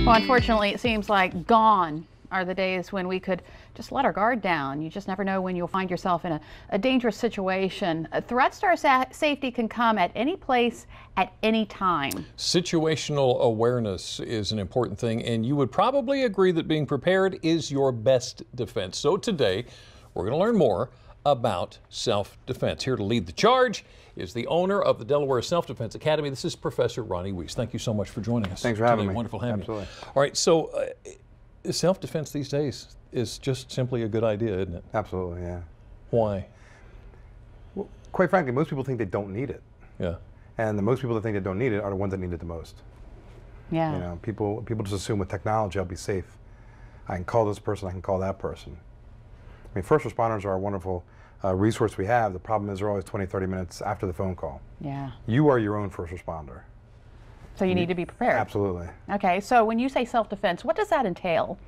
Well, unfortunately, it seems like gone are the days when we could just let our guard down. You just never know when you'll find yourself in a dangerous situation. Threats to our safety can come at any place, at any time. Situational awareness is an important thing, and you would probably agree that being prepared is your best defense. So today, we're going to learn more about self-defense. Here to lead the charge is the owner of the Delaware Self-Defense Academy. This is Professor Ronnie Wuest. Thank you so much for joining us. Thanks for having me. Wonderful having Absolutely. you. All right, so self-defense these days is just simply a good idea, isn't it? Absolutely, yeah. Why? Well, quite frankly, most people think they don't need it. Yeah. And the most people that think they don't need it are the ones that need it the most. Yeah. You know, people just assume with technology I'll be safe. I can call this person, I can call that person. I mean, first responders are a wonderful resource we have. The problem is they're always 20, 30 minutes after the phone call. Yeah. You are your own first responder. So you need to be prepared. Absolutely. Okay, so when you say self-defense, what does that entail?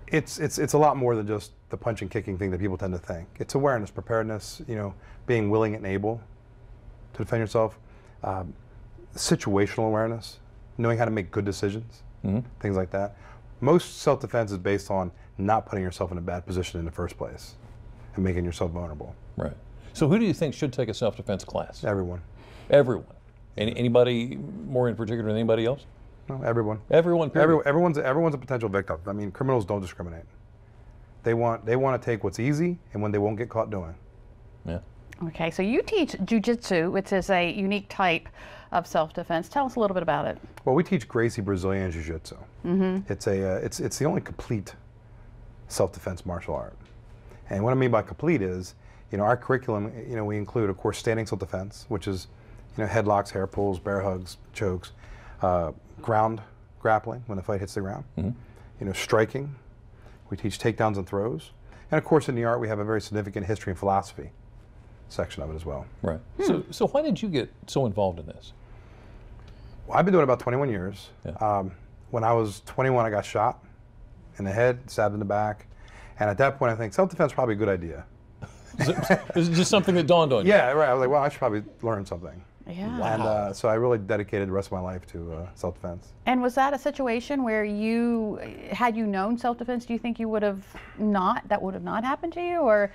It's a lot more than just the punching, kicking thing that people tend to think. It's awareness, preparedness, you know, being willing and able to defend yourself. Situational awareness, knowing how to make good decisions, things like that. Most self-defense is based on not putting yourself in a bad position in the first place and making yourself vulnerable. Right. So who do you think should take a self-defense class? Everyone. Everyone. Anybody more in particular than anybody else? No, everyone. Everyone. Period. Everyone's a potential victim. I mean, criminals don't discriminate. They want to take what's easy and when they won't get caught doing. Yeah. Okay, so you teach Jiu-Jitsu, which is a unique type of self-defense. Tell us a little bit about it. Well, we teach Gracie Brazilian Jiu-Jitsu. It's the only complete self-defense martial art. And what I mean by complete is, you know, our curriculum, you know, we include, of course, standing self-defense, which is, you know, headlocks, hair pulls, bear hugs, chokes, ground grappling when the fight hits the ground, you know, striking. We teach takedowns and throws. And of course, in the art, we have a very significant history and philosophy section of it as well. Right. So why did you get so involved in this? Well, I've been doing it about 21 years. Yeah. When I was 21, I got shot in the head, stabbed in the back. And at that point, I think self-defense is probably a good idea. Is it just something that dawned on you? Yeah, right. I was like, well, I should probably learn something. Yeah. And so I really dedicated the rest of my life to self-defense. And was that a situation where you, had you known self-defense, do you think you would have not, that would have not happened to you, or?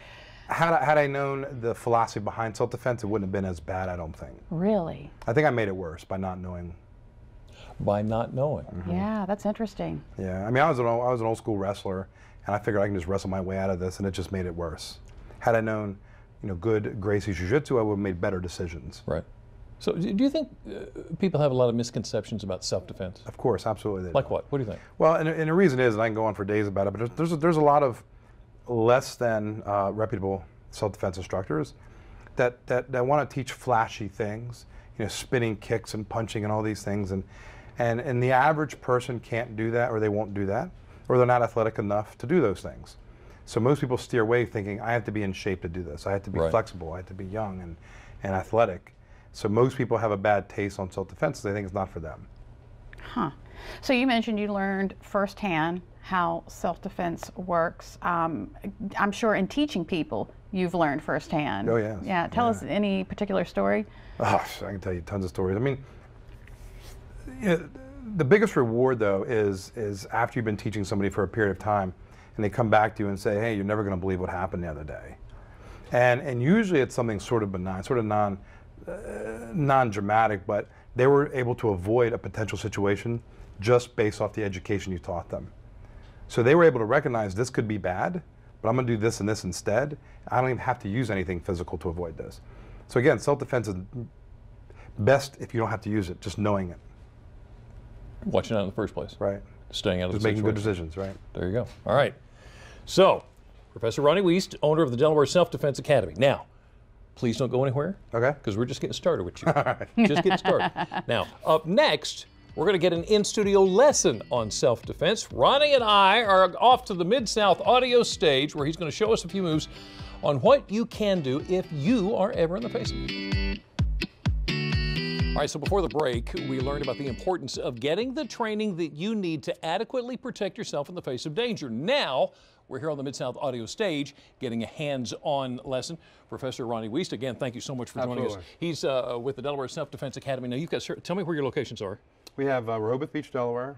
Had I known the philosophy behind self-defense, it wouldn't have been as bad, I don't think. Really? I think I made it worse by not knowing. By not knowing. Yeah, that's interesting. Yeah, I mean, I was an old school wrestler, and I figured I can just wrestle my way out of this, and it just made it worse. Had I known, you know, good Gracie Jiu-Jitsu, I would have made better decisions. Right. So do you think people have a lot of misconceptions about self-defense? Of course, absolutely. They Like do. what? What do you think? Well, and the reason is, and I can go on for days about it, but there's a lot of less than reputable self-defense instructors that want to teach flashy things, you know, spinning kicks and punching and all these things, and the average person can't do that, or they won't do that, or they're not athletic enough to do those things. So most people steer away thinking, I have to be in shape to do this. I have to be flexible. I have to be young and athletic. So most people have a bad taste on self-defense. They think it's not for them. Huh. So you mentioned you learned firsthand how self-defense works. I'm sure in teaching people, you've learned firsthand. Oh, yes. Yeah. Tell us any particular story. Oh, I can tell you tons of stories. I mean, you know, the biggest reward, though, is after you've been teaching somebody for a period of time, and they come back to you and say, hey, you're never going to believe what happened the other day. And usually it's something sort of benign, sort of non-dramatic, but they were able to avoid a potential situation just based off the education you taught them. So they were able to recognize this could be bad, but I'm going to do this and this instead. I don't even have to use anything physical to avoid this. So again, self-defense is best if you don't have to use it, just knowing it. Watching out in the first place. Right. Staying out of the Just making good situation. decisions, right? There you go. All right. So, Professor Ronnie Wuest, owner of the Delaware Self-Defense Academy. Now, please don't go anywhere. Okay. Because we're just getting started with you. Just getting started. Now, up next, we're going to get an in-studio lesson on self-defense. Ronnie and I are off to the Mid-South audio stage where he's going to show us a few moves on what you can do if you are ever in the face of it. All right, so before the break, we learned about the importance of getting the training that you need to adequately protect yourself in the face of danger. Now, we're here on the Mid-South audio stage getting a hands-on lesson. Professor Ronnie Wuest, again, thank you so much for joining us. He's with the Delaware Self-Defense Academy. Now, you've got, tell me where your locations are. We have Rehoboth Beach, Delaware,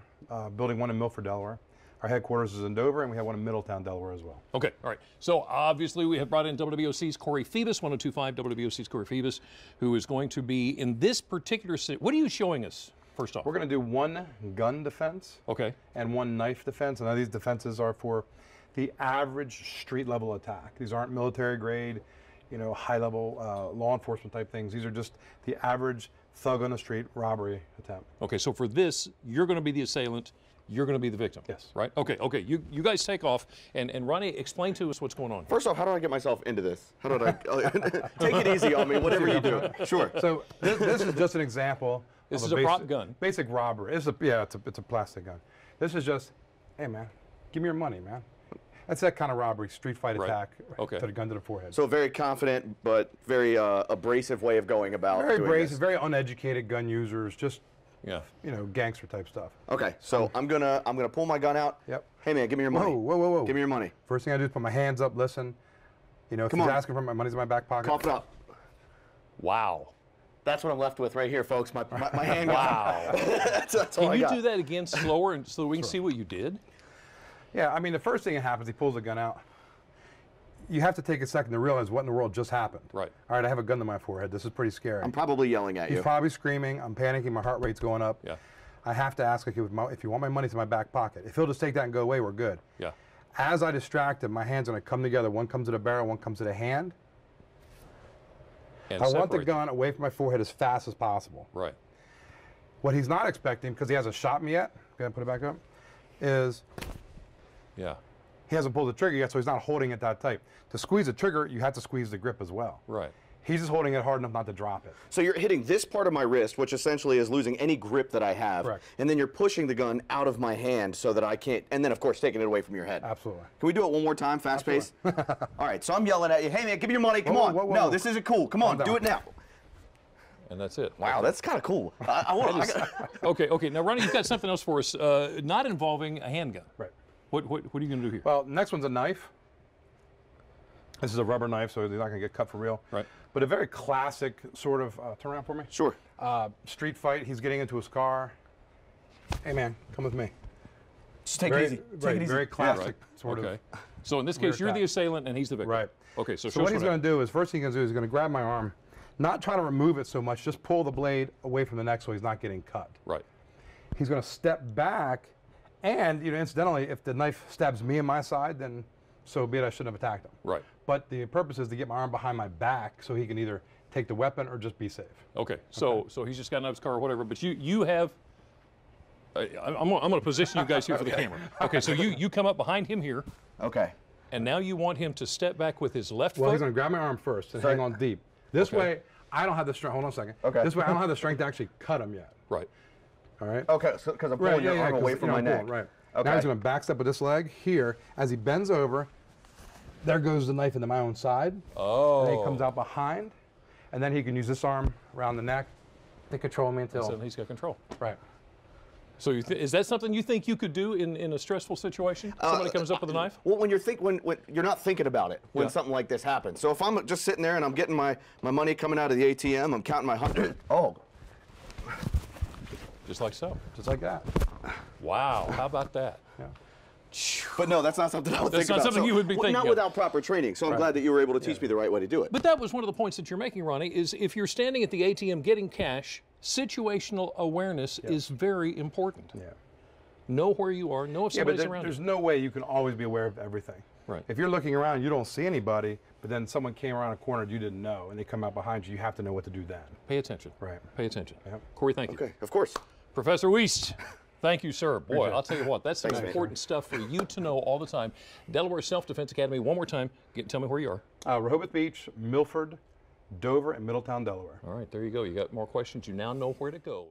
building 1 in Milford, Delaware. Our headquarters is in Dover, and we have one in Middletown, Delaware as well. Okay, all right. So obviously we have brought in WBOC's Corey Phoebus, 1025 WBOC's Corey Phoebus, who is going to be in this particular, what are you showing us first off? We're going to do 1 gun defense, okay, and 1 knife defense. And now these defenses are for the average street level attack. These aren't military grade, you know, high level law enforcement type things. These are just the average thug on the street robbery attempt. Okay, so for this, you're going to be the assailant. You're going to be the victim. Yes. Right? Okay, okay. You guys take off. And Ronnie, explain to us what's going on. First off, how do I get myself into this? How do I take it easy on me, whatever you do. Sure. So this is just an example. This of is a prop gun. Basic robbery. It's a plastic gun. This is just, hey man, give me your money, man. That's that kind of robbery, street fight attack. Okay. To the gun to the forehead. So very confident, but very abrasive way of going about very doing abrasive, this. very uneducated gun users, just yeah, you know, gangster type stuff. Okay, so I'm gonna pull my gun out. Yep. Hey man, give me your money. Whoa, whoa, whoa, whoa. Give me your money. First thing I do is put my hands up, listen. You know, if Come he's on. asking for my money's in my back pocket. Cough it up. wow. That's what I'm left with right here, folks. My hand. Wow. that's all Can I you got. do that again slower and so we can see what you did? Yeah, I mean, the first thing that happens, he pulls the gun out. You have to take a second to realize what in the world just happened. Right. All right, I have a gun to my forehead. This is pretty scary. I'm probably yelling at He's you. probably screaming. I'm panicking. My heart rate's going up. Yeah. I have to ask, like, if you want my money, to my back pocket. If he'll just take that and go away, we're good. Yeah. As I distract him, my hands are going to come together. One comes to the barrel, one comes to the hand. And I want the separate gun away from my forehead as fast as possible. Right. What he's not expecting, because he hasn't shot me yet, go ahead and put it back up, is Yeah. he hasn't pulled the trigger yet, so he's not holding it that tight. To squeeze the trigger, you have to squeeze the grip as well. Right. He's just holding it hard enough not to drop it. So you're hitting this part of my wrist, which essentially is losing any grip that I have. Correct. And then you're pushing the gun out of my hand so that I can't, and then of course taking it away from your head. Absolutely. Can we do it one more time, fast pace? All right, so I'm yelling at you, hey man, give me your money, come Whoa, on. whoa, whoa, no, whoa. this isn't cool, come on, Calm do down. it now. And that's it. Wow, that's kind of cool. I want to. Okay, okay. Now, Ronnie, you've got something else for us, not involving a handgun. Right. What are you going to do here? Well, next one's a knife. This is a rubber knife, so they're not going to get cut for real. Right. But a very classic sort of, turn around for me. Sure. Street fight, he's getting into his car. Hey man, come with me. Just take Very, it easy. right, Take it easy. very classic sort okay. of. So in this case, you're attack. the assailant and he's the victim. Right. Okay, so So what he's going to do is, first thing he's going to do is he's going to grab my arm, not try to remove it so much, just pull the blade away from the neck so he's not getting cut. Right. He's going to step back, and you know, incidentally, if the knife stabs me in my side, then so be it. I shouldn't have attacked him. Right. But the purpose is to get my arm behind my back so he can either take the weapon or just be safe. Okay. So he's just gotten out of his car or whatever, but you have. I'm going to position you guys here for the camera. Okay. So you come up behind him here, Okay. and now you want him to step back with his left Well, foot. he's going to grab my arm first and hang on deep. This way, I don't have the strength. Hold on a second. Okay. This way, I don't have the strength to actually cut him yet. Right. All right. Okay, so because I'm pulling your arm 'cause, away you from know, my I'm neck. pulling, right. Okay. Now he's going to backstep with this leg here. As he bends over, there goes the knife into my own side. Oh. And then he comes out behind, and then he can use this arm around the neck to control me until. So he's got control. Right. So is that something you think you could do in a stressful situation? Somebody comes up with a knife? Well, when you're not thinking about it when Yeah. something like this happens. So if I'm just sitting there and I'm getting my money coming out of the ATM, I'm counting my 100. Oh. Just like so. Just like that. Wow. How about that? Yeah. But no, that's not something I would That's think not about. something you would be thinking Not of. without proper training. So I'm glad that you were able to teach me the right way to do it. But that was one of the points that you're making, Ronnie, is if you're standing at the ATM getting cash, situational awareness is very important. Yeah. Know where you are, know if Yeah, but somebody's around there's you. no way you can always be aware of everything. Right. If you're looking around, you don't see anybody, but then someone came around a corner you didn't know, and they come out behind you, you have to know what to do then. Pay attention. Right. Pay attention. Yep. Corey, thank you. Okay, of course. Professor Wuest, thank you, sir. Boy, Appreciate it. I'll tell you what, that's some Thanks, man. important stuff for you to know all the time. Delaware Self-Defense Academy, one more time. Tell me where you are. Rehoboth Beach, Milford, Dover, and Middletown, Delaware. All right, there you go. You got more questions. You now know where to go.